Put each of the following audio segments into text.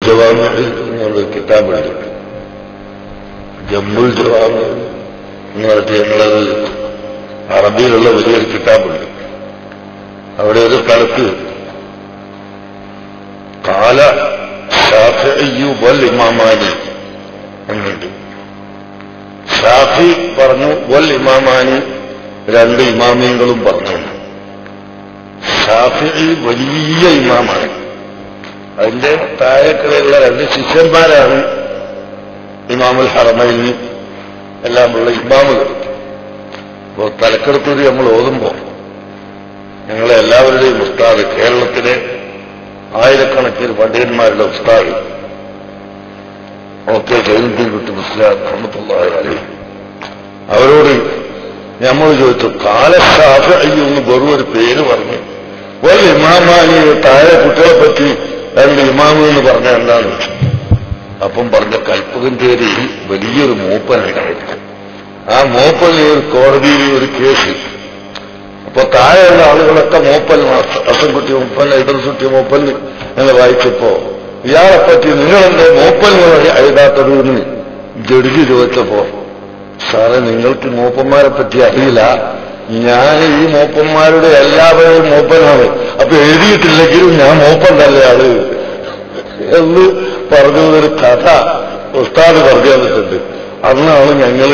ജവാമി എന്നുള്ളൊരു കിതാബുണ്ട്. ജമ്മുൽ ജവാമി എന്ന് പറഞ്ഞിട്ട് ഞങ്ങളത് അറബിയിലുള്ള വലിയൊരു കിതാബുണ്ട്. അവിടെ ഒരു സ്ഥലത്ത് കാല ഷാഫിഈ വൽ ഇമാമാനി എന്നുണ്ട്. ഷാഫി പറഞ്ഞു, വൽ ഇമാമാനി രണ്ട് ഇമാമിയങ്ങളും പറഞ്ഞു. ഷാഫിഈ വലിയ ഇമാമാണ്. അതിന്റെ താഴെക്കിടെയുള്ള രണ്ട് ശിഷ്യന്മാരാണ് ഇമാമുൽ ഹറമൈനി എല്ലാമുള്ള ഇമാമുകൾ. അപ്പോൾ തലക്കെടുത്തൂരി നമ്മൾ ഓതുമ്പോ ഞങ്ങളെ എല്ലാവരുടെയും ഉസ്താദ്, കേരളത്തിലെ ആയിരക്കണക്കിന് പണ്ഡിതന്മാരുടെ ഉസ്താദ് ഒക്കെ ജൈനുദ്ദീൻ കുട്ടി മുസ്ലിയാർ റഹ്മത്തുള്ളാഹി അലൈഹി, അവരോട് നമ്മൾ ചോദിച്ചു, കാല ഷാഫിഈ എന്ന് വെറും ഒരു പേര് പറഞ്ഞു, വൽ ഇമാമാനി താഴെ കുട്ടികളെ പറ്റി രണ്ട് ഇമാമു എന്ന് പറഞ്ഞ എന്താണ്? അപ്പം പറഞ്ഞ കൽപ്പകഞ്ചേരിയിൽ വലിയൊരു മൂപ്പനുണ്ടായിരുന്നു. ആ മൂപ്പന് ഒരു കോടതിയിൽ ഒരു കേസ്. അപ്പൊ താഴെയുള്ള ആളുകളൊക്കെ മൂപ്പൻ, അസൻകുട്ടി മൂപ്പൻ, ഇടൻസുട്ടി മൂപ്പൻ എന്ന് വായിച്ചപ്പോ ഇയാളെപ്പറ്റി നിങ്ങളെന്റെ മൂപ്പൻ എഴുതാത്തത് എന്ന് ജഡ്ജി ചോദിച്ചപ്പോ, സാറേ നിങ്ങൾക്ക് മൂപ്പന്മാരെ പറ്റി അറിയില്ല, ഞാൻ ഈ മൂപ്പന്മാരുടെ എല്ലാവരെയും മൂപ്പനാണ്, അപ്പൊ എഴുതിയിട്ടില്ലെങ്കിലും ഞാൻ മൂപ്പൻ തന്നെയാണ് എന്ന് പറഞ്ഞൊരു കഥ ഉസ്താദ് പറഞ്ഞു തന്നിട്ടുണ്ട്. അന്നാണ് ഞങ്ങൾ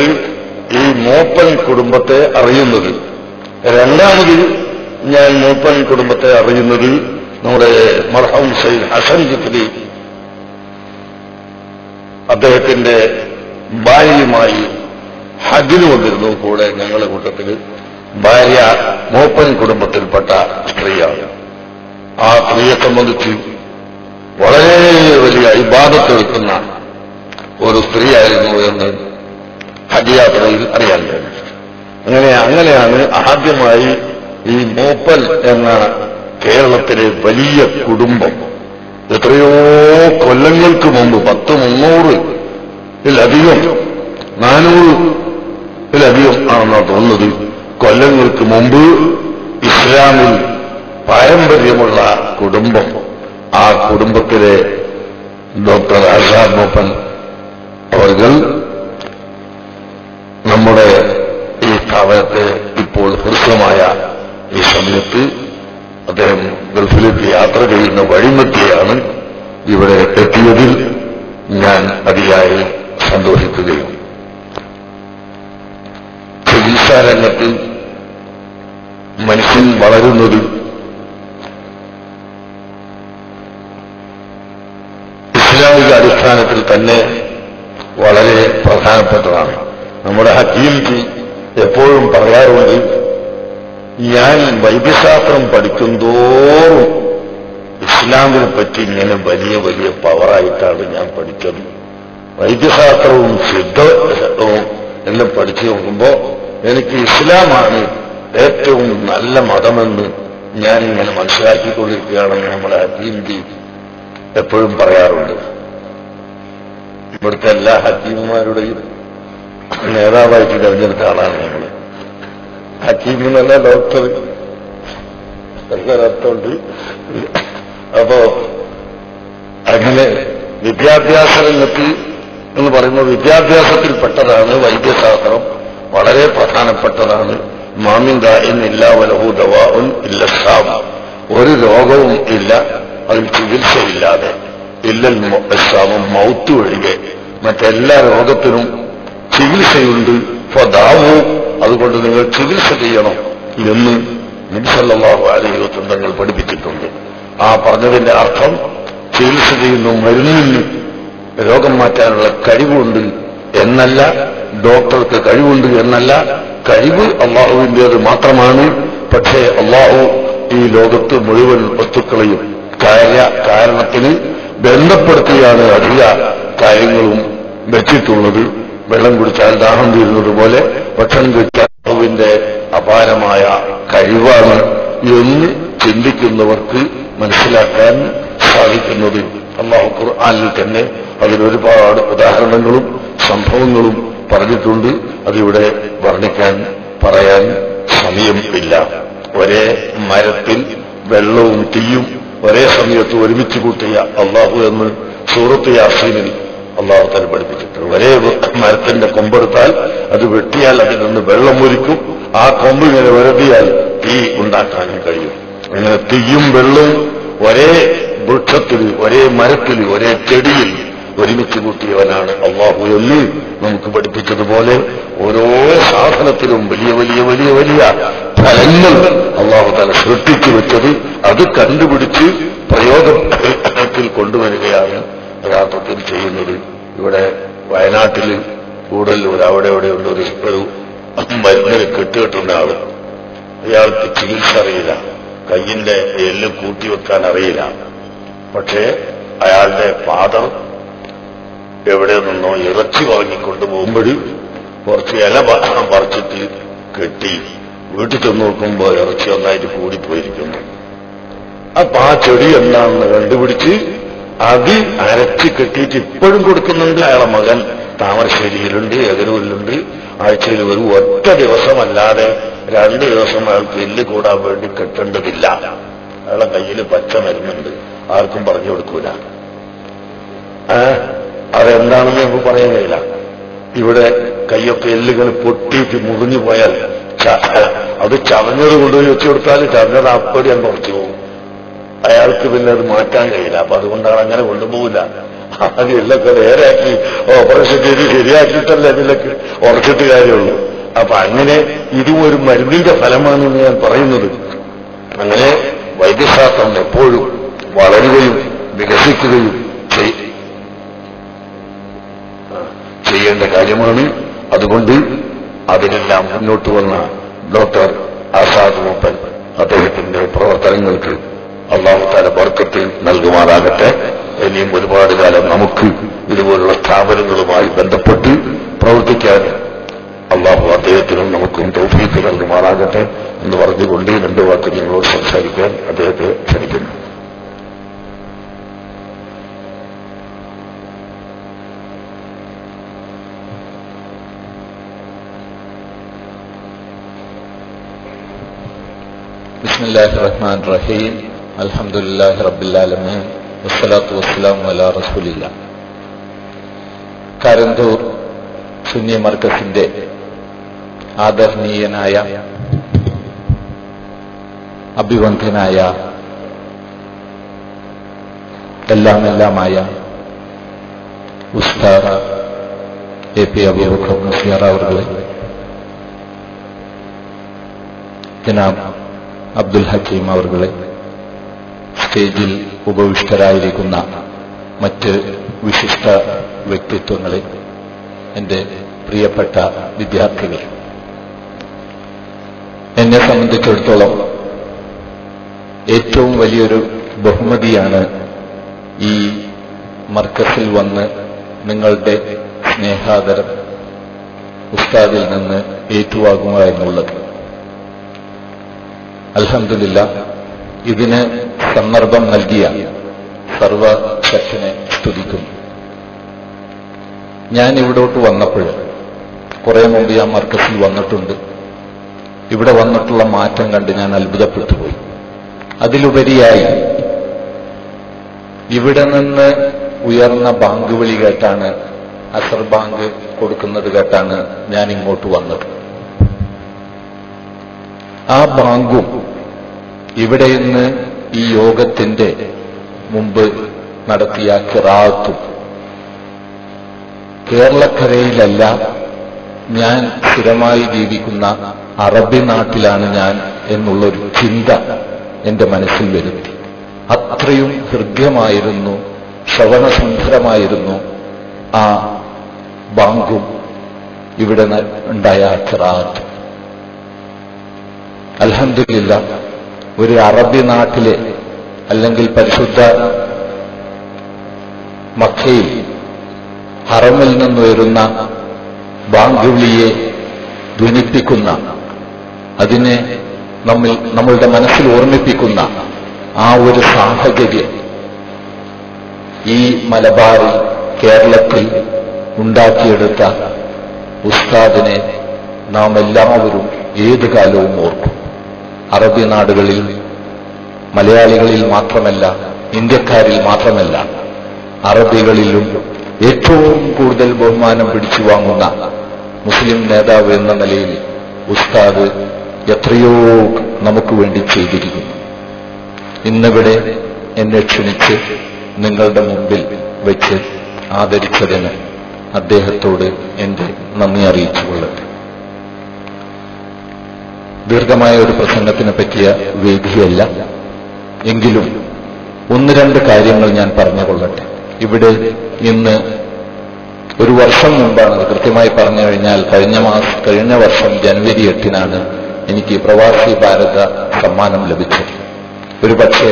ഈ മൂപ്പൻ കുടുംബത്തെ അറിയുന്നത്. രണ്ടാമത് ഞാൻ മൂപ്പൻ കുടുംബത്തെ അറിയുന്നത് നമ്മുടെ മർഹൂം സയ്യിദ് ഹസൻ ജിഫ്രി അദ്ദേഹത്തിന്റെ ഭാര്യയുമായി ഹജ്ജിന് വന്നിരുന്നു. കൂടെ ഞങ്ങളുടെ കൂട്ടത്തിൽ ഭാര്യ മൂപ്പൻ കുടുംബത്തിൽപ്പെട്ട സ്ത്രീയാണ്. ആ സ്ത്രീയെ സംബന്ധിച്ച് വളരെ വലിയ ഇബാദത്ത് എടുക്കുന്ന ഒരു സ്ത്രീയായിരുന്നു എന്ന് ഹജ്ജ് യാത്രയിൽ അറിയാൻ കഴിഞ്ഞു. അങ്ങനെയാണ് ആദ്യമായി ഈ മൂപ്പൻ എന്ന കേരളത്തിലെ വലിയ കുടുംബം എത്രയോ കൊല്ലങ്ങൾക്ക് മുമ്പ് 300-ലധികം 400-ലധികം ആണെന്നാണ് തോന്നുന്നത് കൊല്ലങ്ങൾക്ക് മുമ്പ് ഇസ്ലാമിൽ പാരമ്പര്യമുള്ള കുടുംബം. ആ കുടുംബത്തിലെ ഡോക്ടർ ആസാദ് മൂപ്പൻ അവർ നമ്മുടെ ഈ സ്ഥാപനത്തെ ഇപ്പോൾ ഹൃസ്വമായ ഈ സമയത്ത് അദ്ദേഹം ഗൾഫിലേക്ക് യാത്ര ചെയ്യുന്ന വഴിമധ്യയാണ് ഇവിടെ എത്തിയതിൽ ഞാൻ അതിയായി സന്തോഷിക്കുകയും ചികിത്സാ രംഗത്ത് മനുഷ്യൻ വളരുന്നത് ഇസ്ലാമിക അടിസ്ഥാനത്തിൽ തന്നെ വളരെ പ്രധാനപ്പെട്ടതാണ്. നമ്മുടെ ഹക്കീംജി എപ്പോഴും പറയാറുണ്ട്, ഞാൻ വൈദ്യശാസ്ത്രം പഠിക്കുന്തോറും ഇസ്ലാമിനെ പറ്റി ഇങ്ങനെ വലിയ വലിയ പവറായിട്ടാണ് ഞാൻ പഠിച്ചത്. വൈദ്യശാസ്ത്രവും സിദ്ധവും എല്ലാം പഠിച്ചു നോക്കുമ്പോ എനിക്ക് ഇസ്ലാമാണ് ഏറ്റവും നല്ല മതമെന്ന് ഞാനിങ്ങനെ മനസ്സിലാക്കിക്കൊണ്ടിരിക്കുകയാണെന്ന് നമ്മുടെ ഹക്കീംജി എപ്പോഴും പറയാറുണ്ട്. ഇവിടുത്തെ എല്ലാ ഹക്കീമുമാരുടെയും നേതാവായിട്ട് തെരഞ്ഞെടുത്ത ആളാണ് ഞങ്ങൾ. ഹക്കീം എന്നല്ല ഡോക്ടർ എന്നൊരർത്ഥമുണ്ട്. അപ്പോ അങ്ങനെ വിദ്യാഭ്യാസ രംഗത്ത് എന്ന് പറയുമ്പോൾ വിദ്യാഭ്യാസത്തിൽപ്പെട്ടതാണ് വൈദ്യശാസ്ത്രം, വളരെ പ്രധാനപ്പെട്ടതാണ്. മാമിൻ ദാഇൻ ഇല്ലാ വലഹു ദവാഉൻ ഇല്ല സാം, ഒരു രോഗവും ഇല്ല അതിൽ ചികിത്സയില്ലാതെ, ഇല്ലൽ സാമം മൗത്ത് ഒഴികെ മറ്റെല്ലാ രോഗത്തിനും ചികിത്സയുണ്ട്. ഫദാവു, അതുകൊണ്ട് നിങ്ങൾ ചികിത്സ ചെയ്യണം എന്ന് നബി സല്ലല്ലാഹു അലൈഹി വസല്ലം തങ്ങൾ പഠിപ്പിച്ചിട്ടുണ്ട്. ആ പറഞ്ഞതിന്റെ അർത്ഥം ചികിത്സ ചെയ്യുന്നു, മരുന്നിന് രോഗം മാറ്റാനുള്ള കഴിവുണ്ട് എന്നല്ല, ഡോക്ടർക്ക് കഴിവുണ്ട് എന്നല്ല. കഴിവ് അള്ളാഹുവിന്റേത് മാത്രമാണ്. പക്ഷേ അള്ളാഹു ഈ ലോകത്ത് മുഴുവൻ വസ്തുക്കളെയും കാരണത്തിന് ബന്ധപ്പെടുത്തിയാണ് അധിക കാര്യങ്ങളും വെച്ചിട്ടുള്ളത്. വെള്ളം കുടിച്ചാൽ ദാഹം തീരുന്നത് പോലെ ഭക്ഷണം കഴിച്ചാൽ അള്ളാഹുവിന്റെ അപാരമായ കഴിവാണ് എന്ന് ചിന്തിക്കുന്നവർക്ക് മനസ്സിലാക്കാൻ സാധിക്കുന്നത് അള്ളാഹു ഖുർആനിൽ തന്നെ അതിലൊരുപാട് ഉദാഹരണങ്ങളും സംഭവങ്ങളും പറഞ്ഞിട്ടുണ്ട്. അതിവിടെ വർണ്ണിക്കാൻ പറയാൻ സമയം ഇല്ല. ഒരേ മരത്തിൽ വെള്ളവും തീയും ഒരേ സമയത്ത് ഒരുമിച്ച് കൂട്ടിയ അള്ളാഹു എന്ന് സൂറത്ത് യാസീനിൽ അള്ളാഹു തആല പഠിപ്പിച്ചിട്ടുണ്ട്. ഒരേ മരത്തിന്റെ കൊമ്പെടുത്താൽ അത് വെട്ടിയാൽ അതിൽ നിന്ന് വെള്ളം ഒലിക്കും. ആ കൊമ്പ് ഇങ്ങനെ വെറുതിയാൽ തീ ഉണ്ടാക്കാനും കഴിയും. അങ്ങനെ തീയും വെള്ളവും ഒരേ വൃക്ഷത്തിൽ, ഒരേ മരത്തിൽ, ഒരേ ചെടിയിൽ ഒരുമിച്ച് കൂട്ടിയവനാണ് അള്ളാഹു എന്ന് നമുക്ക് പഠിപ്പിച്ചതുപോലെ ഓരോ സാധനത്തിലും വലിയ വലിയ വലിയ വലിയ ഫലങ്ങൾ അള്ളാഹു തആല സൃഷ്ടിച്ചു വെച്ചത് അത് കണ്ടുപിടിച്ച് പ്രയോഗത്തിൽ കൊണ്ടുവരികയാണ് യഥാർത്ഥത്തിൽ ചെയ്യുന്നത്. ഇവിടെ വയനാട്ടിൽ കൂടുതൽ അവിടെ എവിടെയുള്ള ഒരു മരുന്നിന് കെട്ടുകെട്ടുന്ന ആള്, അയാൾക്ക് ചികിത്സ അറിയില്ല, കയ്യിന്റെ എല്ല് കൂട്ടിവെക്കാൻ അറിയില്ല. പക്ഷേ അയാളുടെ ഫാദർ എവിടെ നിന്നോ ഇറച്ചി വാങ്ങിക്കൊണ്ട് പോകുമ്പോൾ കുറച്ച് ഇല പറിച്ചിട്ട് കെട്ടി വീട്ടിൽ ചെന്ന് നോക്കുമ്പോൾ ഇറച്ചി ഒന്നായിട്ട് കൂടിപ്പോയിരിക്കുന്നു. അപ്പൊ ആ ചെടി എന്താണെന്ന് കണ്ടുപിടിച്ച് അത് അരച്ച് കെട്ടിയിട്ട് ഇപ്പോഴും കൊടുക്കുന്നുണ്ട്. അയാളെ മകൻ താമരശ്ശേരിയിലുണ്ട്, എഗരൂരിലുണ്ട്. ആഴ്ചയിൽ ഒരു ഒറ്റ ദിവസമല്ലാതെ 2 ദിവസം അയാൾക്ക് എല്ല് കൂടാൻ വേണ്ടി കെട്ടേണ്ടതില്ല. അയാളെ കയ്യിൽ പച്ച മരുന്നുണ്ട്, ആർക്കും പറഞ്ഞു കൊടുക്കൂല. അതെന്താണെന്ന് നമുക്ക് പറയാൻ കഴിയില്ല. ഇവിടെ കൈയൊക്കെ എല്ലുകൾ പൊട്ടിയിട്ട് മുറിഞ്ഞു പോയാൽ അത് ചവഞ്ഞത് കൊണ്ടുപോയി വെച്ചു കൊടുത്താൽ ചവഞ്ഞത് അപ്പടി അങ്ങ് കുറച്ചു പോകും. അയാൾക്ക് പിന്നെ അത് മാറ്റാൻ കഴിയില്ല. അപ്പൊ അതുകൊണ്ടാണ് അങ്ങനെ കൊണ്ടുപോകില്ല. ആദ്യം എല്ലൊക്കെ നേരെയാക്കി ഓപ്പറേഷൻ ചെയ്ത് ശരിയാക്കിയിട്ടല്ലേ ഇതിലൊക്കെ ഉറച്ചിട്ട് കാര്യമുള്ളൂ. അപ്പൊ അങ്ങനെ ഇതും ഒരു മരുന്നിന്റെ ഫലമാണെന്ന് ഞാൻ പറയുന്നത്. അങ്ങനെ വൈദ്യശാസ്ത്രം എപ്പോഴും വളരുകയും വികസിക്കുകയും ചെയ്യേണ്ട കാര്യമാണ്. അതുകൊണ്ട് അതിനെല്ലാം മുന്നോട്ട് വന്ന ഡോക്ടർ ആസാദ് മൂപ്പൻ അദ്ദേഹത്തിന്റെ പ്രവർത്തനങ്ങൾക്ക് അല്ലാഹു തആല ബർക്കത്ത് നൽകുമാറാകട്ടെ. ഇനിയും ഒരുപാട് കാലം നമുക്ക് ഇതുപോലുള്ള സ്ഥാപനങ്ങളുമായി ബന്ധപ്പെട്ട് പ്രവർത്തിക്കാൻ അല്ലാഹു അദ്ദേഹത്തിനും നമുക്കും തൗഫീഖ് നൽകുമാറാകട്ടെ എന്ന് പറഞ്ഞുകൊണ്ട് 2 വാക്ക് നിങ്ങളോട് സംസാരിക്കാൻ അദ്ദേഹത്തെ ക്ഷണിക്കുന്നു. ബിസ്മില്ലാഹിർ റഹ്മാനിർ റഹീം. അൽഹംദുലില്ലാഹി റബ്ബിൽ ആലമീൻ വസ്സലാത്തു വസ്സലാമു അലാ റസൂലില്ലാഹ്. കാരന്തൂർ സുന്നി മർക്കസിന്റെ ആദരണീയനായ അഭിവന്ദ്യനായ എല്ലാമായ ഉസ്താദ് എ.പി. അബൂബക്കർ മുസ്ലിയാർ അവരുടെ, ജനാബ് അബ്ദുൽ ഹക്കീം അവരുടെ, സ്റ്റേജിൽ ഉപവിഷ്ടരായിരിക്കുന്ന മറ്റ് വിശിഷ്ട വ്യക്തിത്വങ്ങളെ, എന്റെ പ്രിയപ്പെട്ട വിദ്യാർത്ഥികൾ, എന്നെ സംബന്ധിച്ചിടത്തോളം ഏറ്റവും വലിയൊരു ബഹുമതിയാണ് ഈ മർക്കസിൽ വന്ന് നിങ്ങളുടെ സ്നേഹാദരം ഉസ്താദിൽ നിന്ന് ഏറ്റുവാങ്ങുക എന്നുള്ളത്. അൽഹംദുലില്ലാഹ്, ഇതിന് സന്ദർഭം നൽകിയ സർവശക്തനെ സ്തുതിക്കുന്നു. ഞാൻ ഇവിടോട്ട് വന്നപ്പോൾ കുറെ മുമ്പ് ഞാൻ മർക്കസിൽ വന്നിട്ടുണ്ട്. ഇവിടെ വന്നിട്ടുള്ള മാറ്റം കണ്ട് ഞാൻ അത്ഭുതപ്പെട്ടുപോയി. അതിലുപരിയായി ഇവിടെ നിന്ന് ഉയർന്ന ബാങ്ക് വിളി കേട്ടാണ്, അസർ ബാങ്ക് കൊടുക്കുന്നത് കേട്ടാണ് ഞാൻ ഇങ്ങോട്ട് വന്നത്. ആ ബാങ്കും ഇവിടെ നിന്ന് ഈ യോഗത്തിന്റെ മുമ്പ് നടത്തിയ ഖിറാഅത്തും കേരളക്കരയിലല്ല, ഞാൻ സ്ഥിരമായി ജീവിക്കുന്ന അറബി നാട്ടിലാണ് ഞാൻ എന്നുള്ളൊരു ചിന്ത എന്റെ മനസ്സിൽ വരുത്തി. അത്രയും ഹൃദ്യമായിരുന്നു, ശ്രവണസുന്ദരമായിരുന്നു ആ ബാങ്കും ഇവിടെ ഉണ്ടായ ഖിറാഅത്തും. അൽഹംദുലില്ലാഹ്, ഒരു അറബി നാട്ടിലെ അല്ലെങ്കിൽ പരിശുദ്ധ മക്കയിൽ ഹറമിൽ നിന്നുയരുന്ന ബാങ്ക് വിളിയെ ധ്വനിപ്പിക്കുന്ന, അതിനെ നമ്മളുടെ മനസ്സിൽ ഓർമ്മിപ്പിക്കുന്ന ആ ഒരു സാഹചര്യം ഈ മലബാറിൽ, കേരളത്തിൽ ഉണ്ടാക്കിയെടുത്ത ഉസ്താദിനെ നാം എല്ലാവരും ഏതു കാലവും ഓർക്കും. അറബി നാടുകളിൽ മലയാളികളിൽ മാത്രമല്ല, ഇന്ത്യക്കാരിൽ മാത്രമല്ല, അറബികളിലും ഏറ്റവും കൂടുതൽ ബഹുമാനം പിടിച്ചു വാങ്ങുന്ന മുസ്ലിം നേതാവ് എന്ന നിലയിൽ ഉസ്താദ് എത്രയോ നമുക്ക് വേണ്ടി ചെയ്തിരിക്കുന്നു. ഇന്നിവിടെ എന്നെ ക്ഷണിച്ച് നിങ്ങളുടെ മുമ്പിൽ വെച്ച് ആദരിച്ചതിന് അദ്ദേഹത്തോട് എന്റെ നന്ദി അറിയിച്ചുകൊള്ളട്ടെ. ദീർഘമായ ഒരു പ്രസംഗത്തിനെ പറ്റിയ വേദിയല്ല, എങ്കിലും ഒന്ന് രണ്ട് കാര്യങ്ങൾ ഞാൻ പറഞ്ഞുകൊള്ളട്ടെ. ഇവിടെ ഇന്ന് ഒരു വർഷം മുമ്പാണ്, കൃത്യമായി പറഞ്ഞു കഴിഞ്ഞാൽ കഴിഞ്ഞ വർഷം ജനുവരി 8-നാണ് എനിക്ക് പ്രവാസി ഭാരത സമ്മാനം ലഭിച്ചത്. ഒരു പക്ഷേ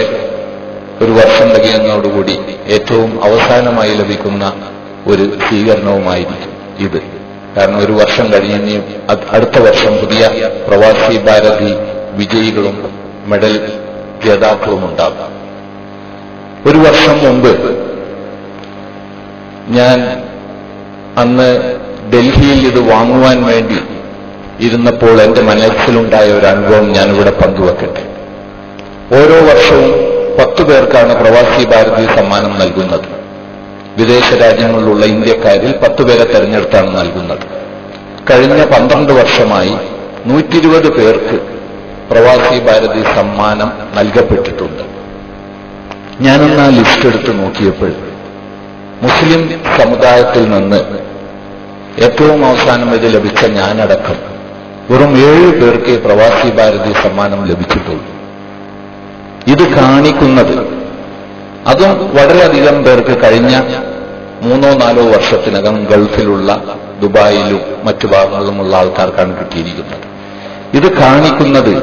ഒരു വർഷം തികയുന്നതോടുകൂടി ഏറ്റവും അവസാനമായി ലഭിക്കുന്ന ഒരു സ്വീകരണവുമായിരിക്കും ഇത്. കാരണം ഒരു വർഷം കഴിഞ്ഞ് അടുത്ത വർഷം പുതിയ പ്രവാസി ഭാരതി വിജയികളും മെഡൽ ജേതാക്കളും ഉണ്ടാകും. ഒരു വർഷം മുമ്പ് ഞാൻ അന്ന് ഡൽഹിയിൽ ഇത് വാങ്ങുവാൻ വേണ്ടി ഇരുന്നപ്പോൾ എന്റെ മനസ്സിലുണ്ടായ ഒരു അനുഭവം ഞാനിവിടെ പങ്കുവെക്കട്ടെ. ഓരോ വർഷവും 10 പേർക്കാണ് പ്രവാസി ഭാരതി സമ്മാനം നൽകുന്നത്. വിദേശ രാജ്യങ്ങളിലുള്ള ഇന്ത്യക്കാരിൽ 10 പേരെ തെരഞ്ഞെടുത്താണ് നൽകുന്നത്. കഴിഞ്ഞ 12 വർഷമായി 120 പേർക്ക് പ്രവാസി ഭാരതി സമ്മാനം നൽകപ്പെട്ടിട്ടുണ്ട്. ഞാനൊന്ന് ആ ലിസ്റ്റ് എടുത്ത് നോക്കിയപ്പോൾ മുസ്ലിം സമുദായത്തിൽ നിന്ന് ഏറ്റവും അവസാനം ഇത് ലഭിച്ച ഞാനടക്കം വെറും 7 പേർക്ക് പ്രവാസി ഭാരതി സമ്മാനം ലഭിച്ചിട്ടുള്ളൂ. ഇത് കാണിക്കുന്നത്, അതും വളരെയധികം പേർക്ക് കഴിഞ്ഞ 3-4 വർഷത്തിനകം ഗൾഫിലുള്ള ദുബായിലും മറ്റു ഭാഗങ്ങളിലുമുള്ള ആൾക്കാർക്കാണ് കിട്ടിയിരിക്കുന്നത്. ഇത് കാണിക്കുന്നത്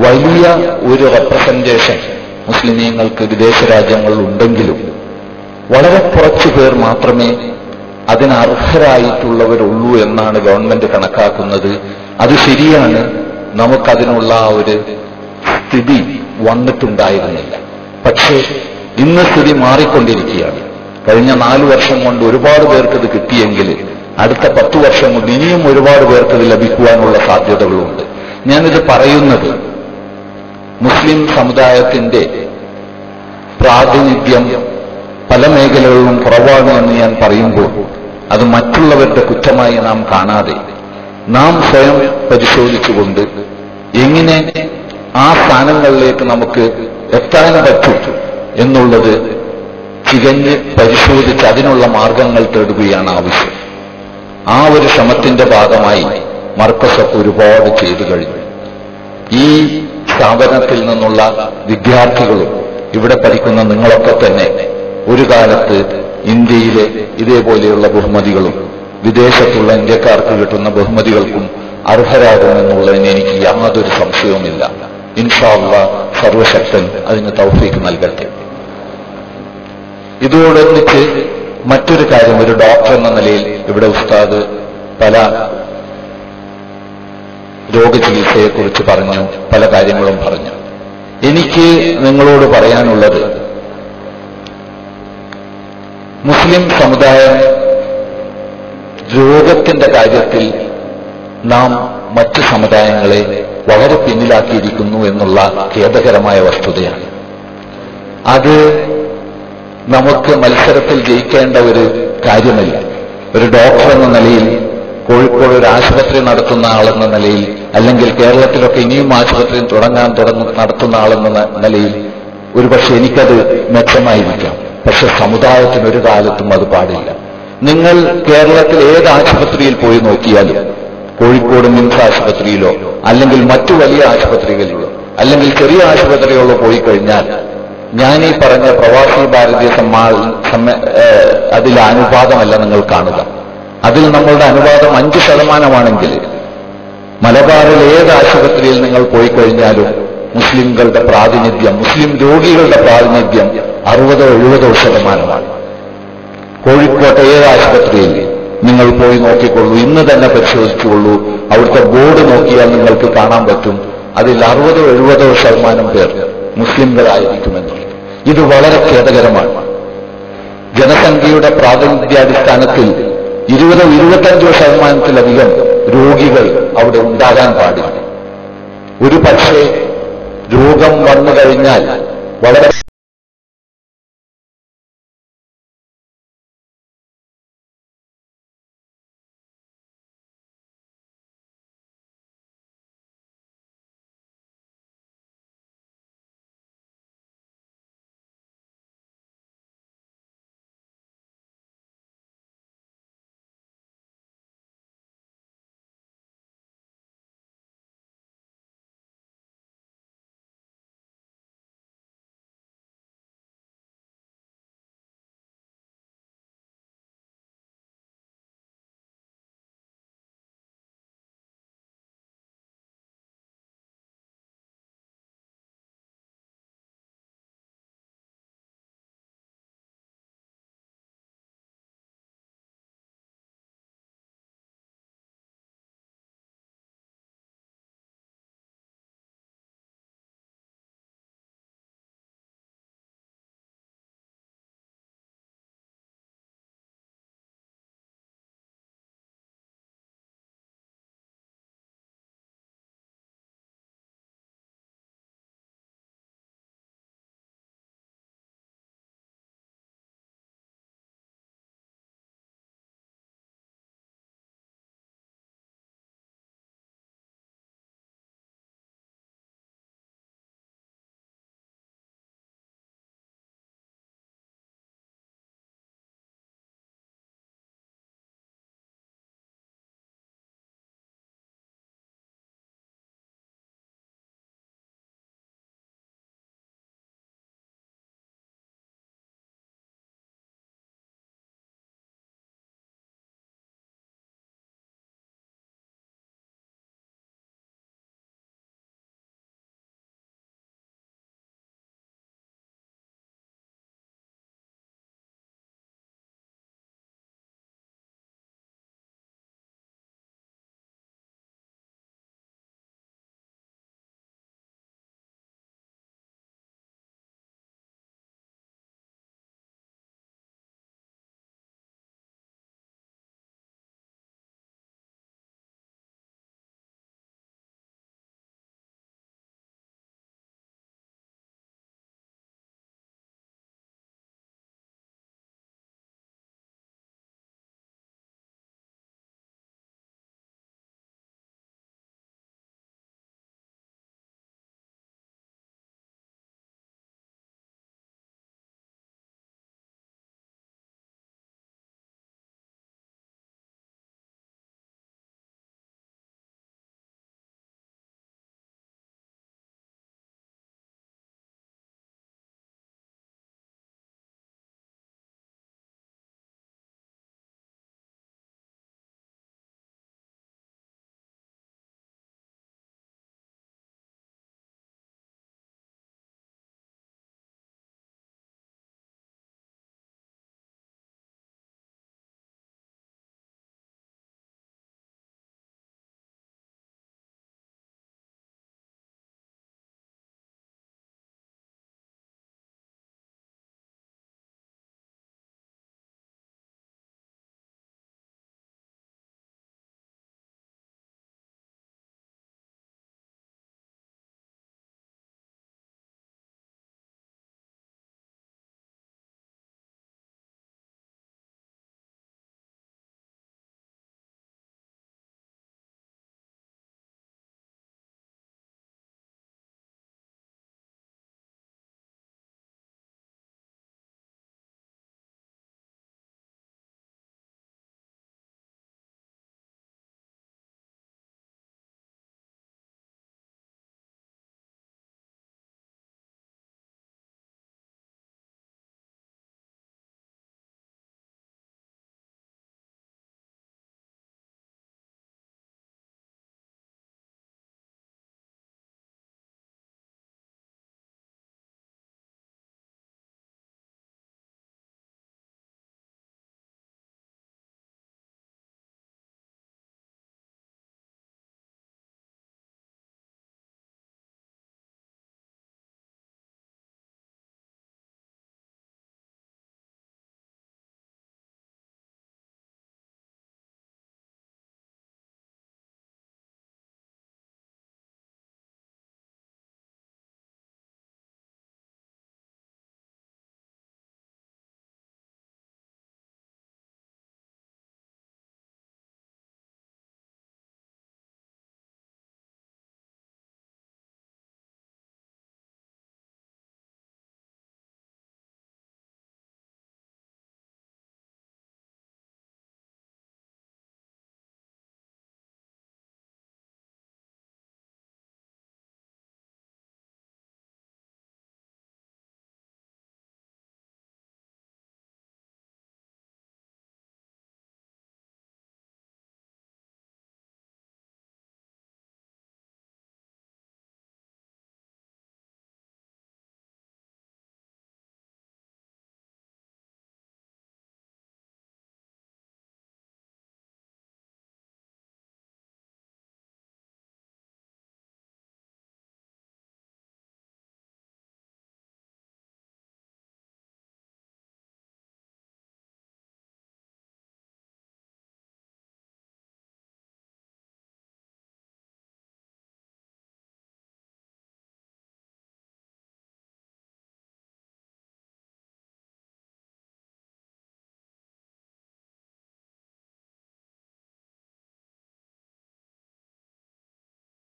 വലിയ ഒരു റെപ്രസെന്റേഷൻ മുസ്ലിമീങ്ങൾക്ക് വിദേശ രാജ്യങ്ങളിൽ ഉണ്ടെങ്കിലും വളരെ കുറച്ചു പേർ മാത്രമേ അതിനർഹരായിട്ടുള്ളവരുള്ളൂ എന്നാണ് ഗവൺമെന്റ് കണക്കാക്കുന്നത്. അത് ശരിയാണ്, നമുക്കതിനുള്ള ഒരു സ്ഥിതി വന്നിട്ടുണ്ടായിരുന്നില്ല. പക്ഷേ ഇന്ന് സ്ഥിതി മാറിക്കൊണ്ടിരിക്കുകയാണ്. കഴിഞ്ഞ 4 വർഷം കൊണ്ട് ഒരുപാട് പേർക്ക് ഇത് കിട്ടിയെങ്കിൽ അടുത്ത 10 വർഷം കൊണ്ട് ഇനിയും ഒരുപാട് പേർക്ക് ഇത് ലഭിക്കുവാനുള്ള സാധ്യതകളുണ്ട്. ഞാനിത് പറയുന്നത് മുസ്ലിം സമുദായത്തിന്റെ പ്രാതിനിധ്യം പല മേഖലകളിലും കുറവാണ് എന്ന് ഞാൻ പറയുമ്പോൾ അത് മറ്റുള്ളവരുടെ കുറ്റമായി നാം കാണാതെ നാം സ്വയം പരിശോധിച്ചുകൊണ്ട് എങ്ങനെ ആ സ്ഥാനങ്ങളിലേക്ക് നമുക്ക് എത്താൻ പറ്റും എന്നുള്ളത് തികഞ്ഞ് പരിശോധിച്ച് അതിനുള്ള മാർഗങ്ങൾ തേടുകയാണ് ആവശ്യം. ആ ഒരു ശ്രമത്തിന്റെ ഭാഗമായി മർക്കസൊക്കെ ഒരുപാട് ചെയ്തു കഴിഞ്ഞു. ഈ സ്ഥാപനത്തിൽ നിന്നുള്ള വിദ്യാർത്ഥികളും ഇവിടെ പഠിക്കുന്ന നിങ്ങളൊക്കെ തന്നെ ഒരു കാലത്ത് ഇന്ത്യയിലെ ഇതേപോലെയുള്ള ബഹുമതികളും വിദേശത്തുള്ള ഇന്ത്യക്കാർക്ക് കിട്ടുന്ന ബഹുമതികൾക്കും അർഹരാകുമെന്നുള്ളതിന് എനിക്ക് യാതൊരു സംശയവുമില്ല. ഇൻഷാ അല്ലാഹ് സർവശക്തൻ അതിന് തൗഫീഖ് നൽകട്ടെ. ഇതോടൊന്നിച്ച് മറ്റൊരു കാര്യം, ഒരു ഡോക്ടർ എന്ന നിലയിൽ ഇവിടെ ഉസ്താദ് പല രോഗചികിത്സയെക്കുറിച്ച് പറഞ്ഞു, പല കാര്യങ്ങളും പറഞ്ഞു. എനിക്ക് നിങ്ങളോട് പറയാനുള്ളത്, മുസ്ലിം സമുദായം രോഗത്തിന്റെ കാര്യത്തിൽ നാം മറ്റു സമുദായങ്ങളെ വളരെ പിന്നിലാക്കിയിരിക്കുന്നു എന്നുള്ള ഖേദകരമായ വസ്തുതയാണ്. അത് നമുക്ക് മത്സരത്തിൽ ജയിക്കേണ്ട ഒരു കാര്യമല്ല. ഒരു ഡോക്ടർ എന്ന നിലയിൽ, കോഴിക്കോട് ഒരു ആശുപത്രി നടത്തുന്ന ആളെന്ന നിലയിൽ, അല്ലെങ്കിൽ കേരളത്തിലൊക്കെ ഇനിയും ആശുപത്രി നടത്തുന്ന ആളെന്ന നിലയിൽ ഒരുപക്ഷെ എനിക്കത് മെച്ചമായിരിക്കാം. പക്ഷെ സമുദായത്തിനൊരു കാലത്തും അത് പാടില്ല. നിങ്ങൾ കേരളത്തിൽ ഏത് ആശുപത്രിയിൽ പോയി നോക്കിയാലും, കോഴിക്കോട് മിംസ് ആശുപത്രിയിലോ അല്ലെങ്കിൽ മറ്റു വലിയ ആശുപത്രികളിലോ അല്ലെങ്കിൽ ചെറിയ ആശുപത്രികളിലോ പോയി കഴിഞ്ഞാൽ ഞാൻ ഈ പറഞ്ഞ പ്രവാസി ഭാരതീയ അതിൽ അനുപാതമല്ല നിങ്ങൾ കാണുക. അതിൽ നമ്മളുടെ അനുപാതം 5% മലബാറിൽ ഏത് ആശുപത്രിയിൽ നിങ്ങൾ പോയി കഴിഞ്ഞാലും മുസ്ലിംകളുടെ പ്രാതിനിധ്യം, മുസ്ലിം രോഗികളുടെ പ്രാതിനിധ്യം 60-70%. കോഴിക്കോട്ടെ ഏത് ആശുപത്രിയിൽ നിങ്ങൾ പോയി നോക്കിക്കൊള്ളൂ, ഇന്ന് തന്നെ പരിശോധിച്ചുകൊള്ളൂ. അവിടുത്തെ ബോർഡ് നോക്കിയാൽ നിങ്ങൾക്ക് കാണാൻ പറ്റും അതിൽ 60-70% പേർ മുസ്ലിംകളായിരിക്കുമെന്നുള്ളത്. ഇത് വളരെ ഖേദകരമാണ്. ജനസംഖ്യയുടെ പ്രാതിനിധ്യാടിസ്ഥാനത്തിൽ 20-25% രോഗികൾ അവിടെ ഉണ്ടാകാൻ പാടില്ല. ഒരു പക്ഷേ രോഗം വന്നു കഴിഞ്ഞാൽ വളരെ